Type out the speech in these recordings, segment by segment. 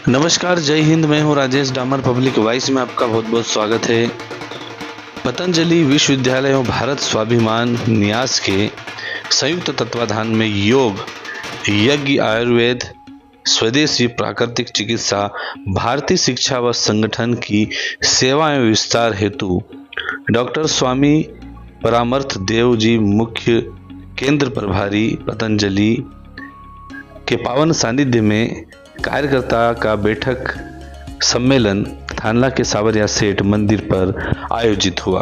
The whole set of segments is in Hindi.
नमस्कार, जय हिंद। मैं हूं राजेश डामर। पब्लिक वॉइस में आपका बहुत बहुत स्वागत है। पतंजलि विश्वविद्यालय एवं भारत स्वाभिमान न्यास के संयुक्त तत्वाधान में योग, यज्ञ, आयुर्वेद, स्वदेशी प्राकृतिक चिकित्सा, भारतीय शिक्षा व संगठन की सेवा एवं विस्तार हेतु डॉक्टर स्वामी परामर्थ देव जी, मुख्य केंद्र प्रभारी पतंजलि के पावन सानिध्य में कार्यकर्ता का बैठक सम्मेलन थानला के सावरिया सेठ मंदिर पर आयोजित हुआ।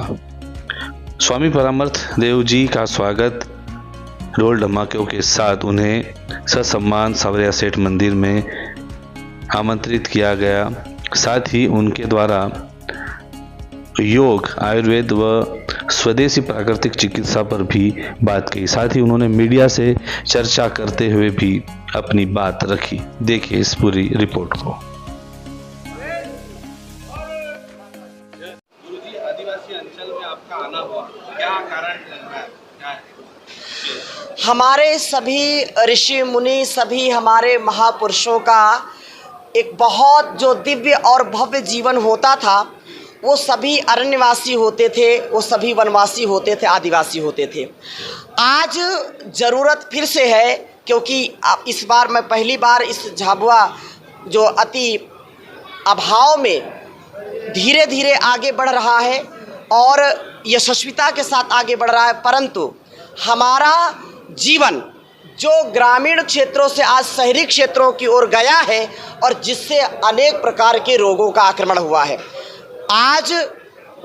स्वामी परामर्थ देव जी का स्वागत ढोल ढमाकों के साथ उन्हें ससम्मान सावरिया सेठ मंदिर में आमंत्रित किया गया। साथ ही उनके द्वारा योग, आयुर्वेद व स्वदेशी प्राकृतिक चिकित्सा पर भी बात की। साथ ही उन्होंने मीडिया से चर्चा करते हुए भी अपनी बात रखी। देखिए इस पूरी रिपोर्ट को। गुरुजी, आदिवासी अंचल में आपका आना हुआ, क्या कारण लग रहा है? क्या है? हमारे सभी ऋषि मुनि, सभी हमारे महापुरुषों का एक बहुत जो दिव्य और भव्य जीवन होता था, वो सभी अरण्यवासी होते थे, वो सभी वनवासी होते थे, आदिवासी होते थे। आज ज़रूरत फिर से है, क्योंकि इस बार मैं पहली बार इस झाबुआ जो अति अभाव में धीरे धीरे आगे बढ़ रहा है और यशस्विता के साथ आगे बढ़ रहा है, परंतु हमारा जीवन जो ग्रामीण क्षेत्रों से आज शहरी क्षेत्रों की ओर गया है और जिससे अनेक प्रकार के रोगों का आक्रमण हुआ है। आज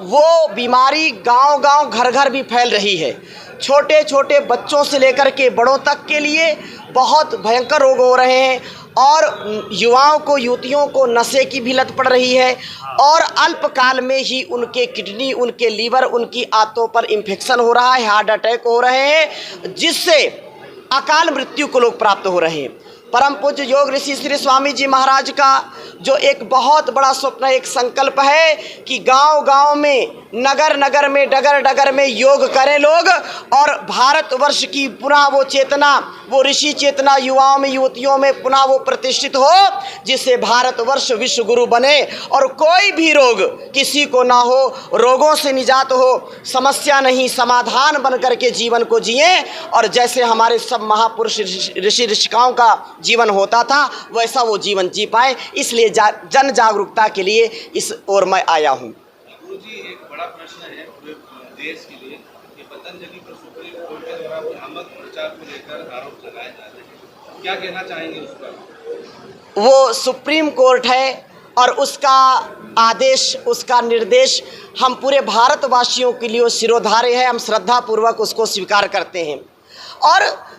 वो बीमारी गांव-गांव, घर-घर भी फैल रही है। छोटे छोटे बच्चों से लेकर के बड़ों तक के लिए बहुत भयंकर रोग हो रहे हैं और युवाओं को, युवतियों को नशे की भी लत पड़ रही है और अल्पकाल में ही उनके किडनी, उनके लीवर, उनकी आंतों पर इन्फेक्शन हो रहा है, हार्ट अटैक हो रहे हैं, जिससे अकाल मृत्यु को लोग प्राप्त हो रहे हैं। परम पूज्य योग ऋषि श्री स्वामी जी महाराज का जो एक बहुत बड़ा स्वप्न, एक संकल्प है कि गांव-गांव में, नगर-नगर में, डगर-डगर में योग करें लोग और भारतवर्ष की पुनः वो चेतना, वो ऋषि चेतना युवाओं में, युवतियों में पुनः वो प्रतिष्ठित हो, जिससे भारतवर्ष विश्व गुरु बने और कोई भी रोग किसी को ना हो, रोगों से निजात हो, समस्या नहीं, समाधान बन करके जीवन को जिए और जैसे हमारे सब महापुरुष ऋषि ऋषिकाओं का जीवन होता था वैसा वो जीवन जी पाए। इसलिए जन जागरूकता के लिए इस ओर मैं आया हूँ। गुरुजी, एक बड़ा प्रश्न है पूरे देश के लिए कि पतंजलि पर सुप्रीम कोर्ट के द्वारा भ्रामक प्रचार को लेकर आरोप लगाए जा रहे हैं, क्या कहना चाहेंगे उस पर? वो सुप्रीम कोर्ट है और उसका आदेश, उसका निर्देश हम पूरे भारतवासियों के लिए सिरोधार्य है। हम श्रद्धापूर्वक उसको स्वीकार करते हैं और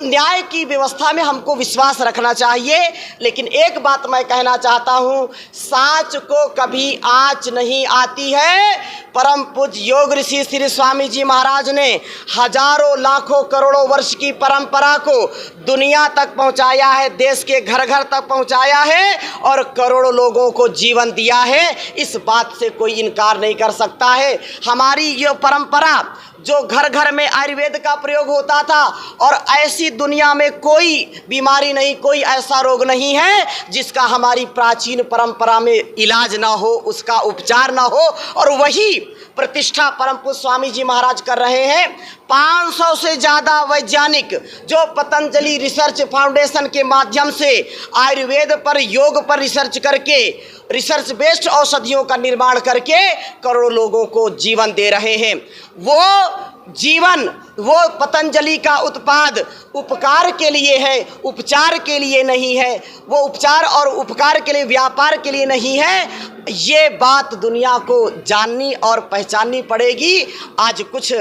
न्याय की व्यवस्था में हमको विश्वास रखना चाहिए। लेकिन एक बात मैं कहना चाहता हूँ, सांच को कभी आँच नहीं आती है। परम पूज्य योग ऋषि श्री स्वामी जी महाराज ने हजारों, लाखों, करोड़ों वर्ष की परंपरा को दुनिया तक पहुँचाया है, देश के घर घर तक पहुँचाया है और करोड़ों लोगों को जीवन दिया है। इस बात से कोई इनकार नहीं कर सकता है। हमारी ये परंपरा जो घर घर में आयुर्वेद का प्रयोग होता था और ऐसी दुनिया में कोई बीमारी नहीं, कोई ऐसा रोग नहीं है जिसका हमारी प्राचीन परंपरा में इलाज ना हो, उसका उपचार ना हो, और वही प्रतिष्ठा परम पूज्य स्वामी जी महाराज कर रहे हैं। 500 से ज़्यादा वैज्ञानिक जो पतंजलि रिसर्च फाउंडेशन के माध्यम से आयुर्वेद पर, योग पर रिसर्च करके, रिसर्च बेस्ड औषधियों का निर्माण करके करोड़ों लोगों को जीवन दे रहे हैं। वो जीवन, वो पतंजलि का उत्पाद उपकार के लिए है, उपचार के लिए नहीं है। वो उपचार और उपकार के लिए, व्यापार के लिए नहीं है। ये बात दुनिया को जाननी और पहचाननी पड़ेगी। आज कुछ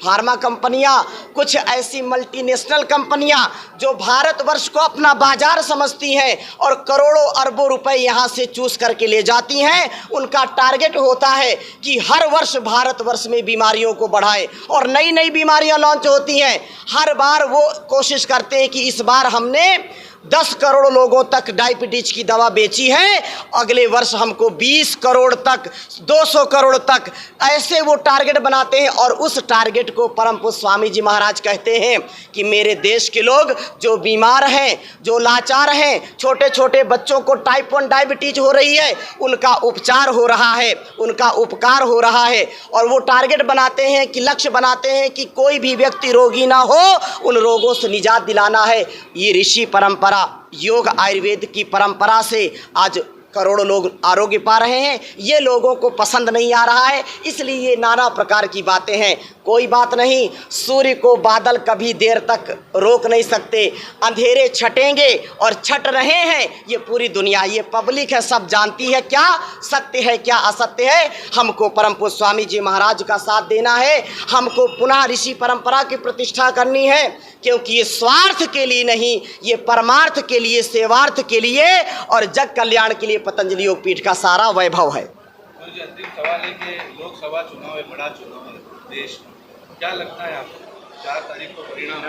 फार्मा कंपनियां, कुछ ऐसी मल्टीनेशनल कंपनियां जो भारतवर्ष को अपना बाजार समझती हैं और करोड़ों अरबों रुपए यहां से चूस करके ले जाती हैं, उनका टारगेट होता है कि हर वर्ष भारतवर्ष में बीमारियों को बढ़ाएं और नई नई बीमारियां लॉन्च होती हैं। हर बार वो कोशिश करते हैं कि इस बार हमने 10 करोड़ लोगों तक डायबिटीज की दवा बेची है। अगले वर्ष हमको 20 करोड़ तक, 200 करोड़ तक, ऐसे वो टारगेट बनाते हैं। और उस टारगेट को परम पूज्य स्वामी जी महाराज कहते हैं कि मेरे देश के लोग जो बीमार हैं, जो लाचार हैं, छोटे छोटे बच्चों को टाइप 1 डायबिटीज हो रही है, उनका उपचार हो रहा है, उनका उपकार हो रहा है। और वो टारगेट बनाते हैं कि लक्ष्य बनाते हैं कि कोई भी व्यक्ति रोगी ना हो, उन रोगों से निजात दिलाना है। ये ऋषि परंपरा, योग आयुर्वेद की परंपरा से आज करोड़ों लोग आरोग्य पा रहे हैं। ये लोगों को पसंद नहीं आ रहा है, इसलिए ये नाना प्रकार की बातें हैं। कोई बात नहीं, सूर्य को बादल कभी देर तक रोक नहीं सकते। अंधेरे छटेंगे और छट रहे हैं, ये पूरी दुनिया, ये पब्लिक है, सब जानती है क्या सत्य है क्या असत्य है। हमको परम पूज्य स्वामी जी महाराज का साथ देना है, हमको पुनः ऋषि परंपरा की प्रतिष्ठा करनी है, क्योंकि ये स्वार्थ के लिए नहीं, ये परमार्थ के लिए, सेवार्थ के लिए और जग कल्याण के लिए पतंजलि योग पीठ का सारा वैभव है। तो जो अंतिम सवाल है कि लोकसभा चुनाव है, बड़ा चुनाव है देश में, क्या लगता है आपको 4 तारीख को परिणाम?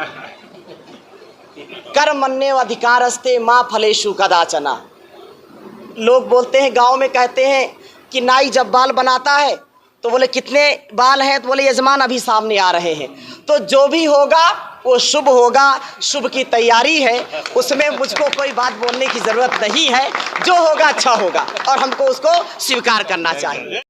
कर्मण्येव अधिकारस्ते माँ फलेषु कदाचन। लोग बोलते हैं, गांव में कहते हैं कि नाई जब बाल बनाता है तो बोले कितने बाल हैं, तो बोले यजमान अभी सामने आ रहे हैं। तो जो भी होगा वो शुभ होगा, शुभ की तैयारी है, उसमें मुझको कोई बात बोलने की ज़रूरत नहीं है। जो होगा अच्छा होगा और हमको उसको स्वीकार करना चाहिए।